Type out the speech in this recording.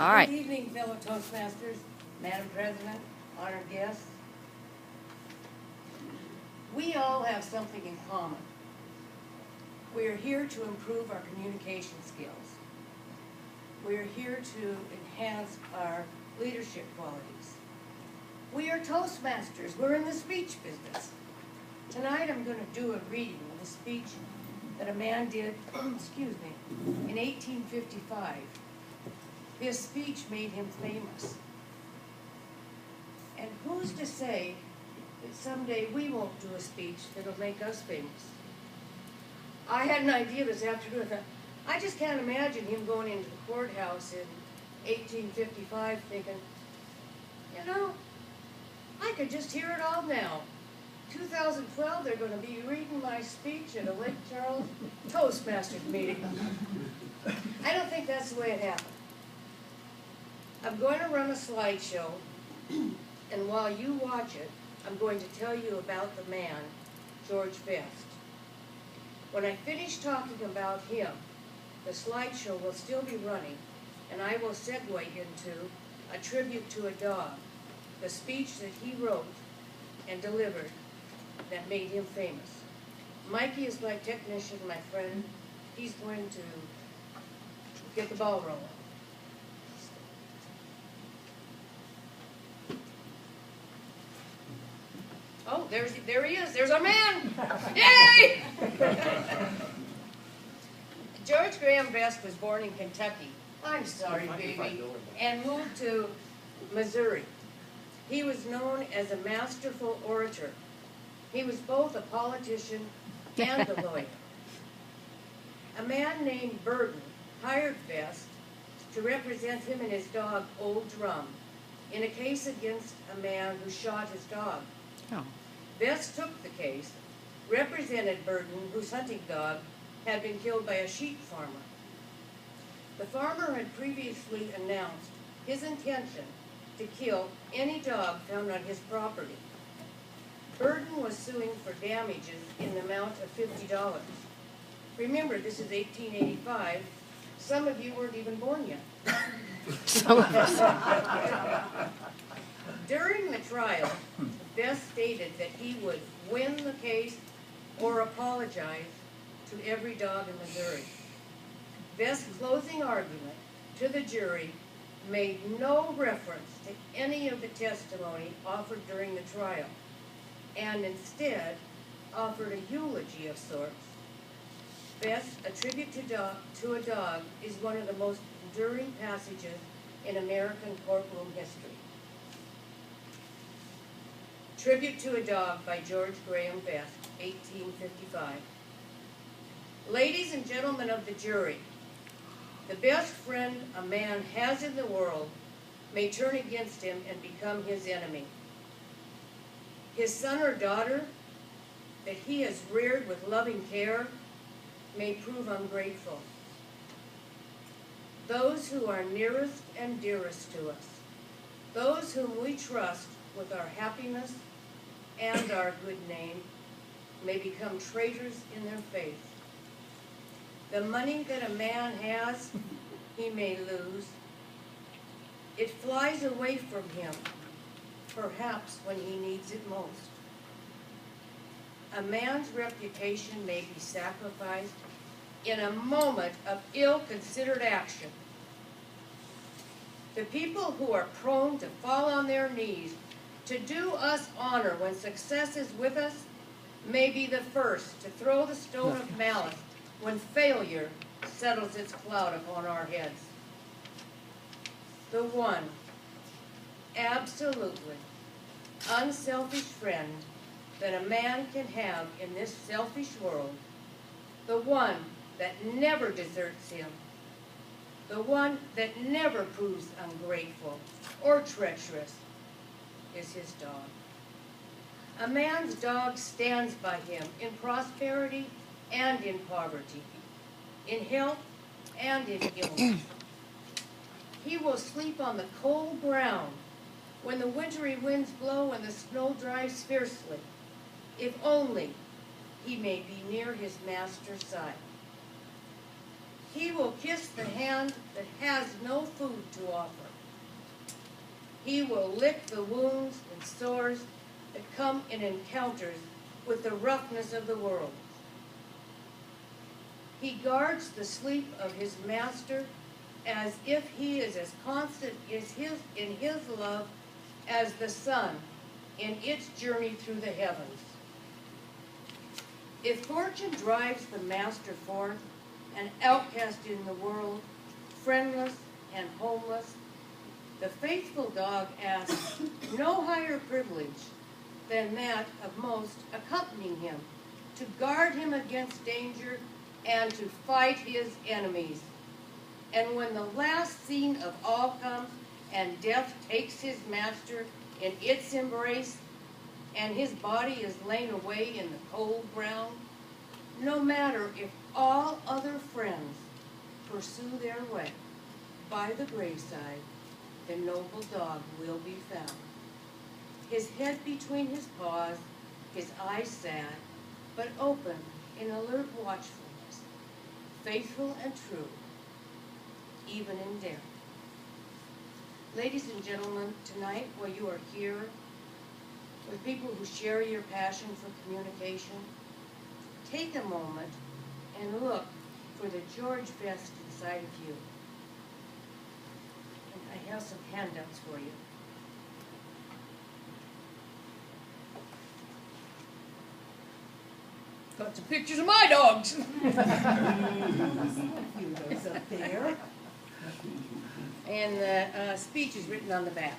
All right. Good evening, fellow Toastmasters, Madam President, honored guests. We all have something in common. We are here to improve our communication skills. We are here to enhance our leadership qualities. We are Toastmasters. We're in the speech business. Tonight I'm going to do a reading of a speech that a man did, excuse me, in 1855. His speech made him famous. And who's to say that someday we won't do a speech that'll make us famous? I had an idea this afternoon. I just can't imagine him going into the courthouse in 1855 thinking, you know, I could just hear it all now. 2012, they're going to be reading my speech at a Lake Charles Toastmasters meeting. I don't think that's the way it happened. I'm going to run a slideshow, and while you watch it, I'm going to tell you about the man, George Best. When I finish talking about him, the slideshow will still be running, and I will segue into a tribute to a dog, the speech that he wrote and delivered that made him famous. Mikey is my technician, my friend. He's going to get the ball rolling. Oh, there he is. There's our man. Yay! George Graham Best was born in Kentucky. I'm sorry, baby. And moved to Missouri. He was known as a masterful orator. He was both a politician and a lawyer. A man named Burton hired Best to represent him and his dog, Old Drum, in a case against a man who shot his dog. Oh. Best took the case, represented Burton, whose hunting dog had been killed by a sheep farmer. The farmer had previously announced his intention to kill any dog found on his property. Burton was suing for damages in the amount of $50. Remember, this is 1885. Some of you weren't even born yet. Some of us. During the trial, Best stated that he would win the case or apologize to every dog in Missouri. Best's closing argument to the jury made no reference to any of the testimony offered during the trial, and instead offered a eulogy of sorts. Best, A Tribute to a Dog, is one of the most enduring passages in American courtroom history. Tribute to a Dog by George Graham Best, 1855. Ladies and gentlemen of the jury, the best friend a man has in the world may turn against him and become his enemy. His son or daughter that he has reared with loving care may prove ungrateful. Those who are nearest and dearest to us, those whom we trust with our happiness and our good name, may become traitors in their faith. The money that a man has, he may lose. It flies away from him, perhaps when he needs it most. A man's reputation may be sacrificed in a moment of ill-considered action. The people who are prone to fall on their knees to do us honor when success is with us may be the first to throw the stone of malice when failure settles its cloud upon our heads. The one absolutely unselfish friend that a man can have in this selfish world, the one that never deserts him, the one that never proves ungrateful or treacherous, is his dog. A man's dog stands by him in prosperity and in poverty, in health and in illness. He will sleep on the cold ground when the wintry winds blow and the snow drives fiercely, if only he may be near his master's side. He will kiss the hand that has no food to offer. He will lick the wounds and sores that come in encounters with the roughness of the world. He guards the sleep of his master as if he is as constant in his love as the sun in its journey through the heavens. If fortune drives the master forth, an outcast in the world, friendless and homeless, the faithful dog asks no higher privilege than that of most accompanying him, to guard him against danger and to fight his enemies. And when the last scene of all comes and death takes his master in its embrace and his body is laid away in the cold ground, no matter if all other friends pursue their way, by the graveside the noble dog will be found. His head between his paws, his eyes sad, but open in alert watchfulness, faithful and true, even in death. Ladies and gentlemen, tonight, while you are here with people who share your passion for communication, take a moment and look for the George vest inside of you. And I have some handouts for you. Got some pictures of my dogs. Those up there. And the speech is written on the back.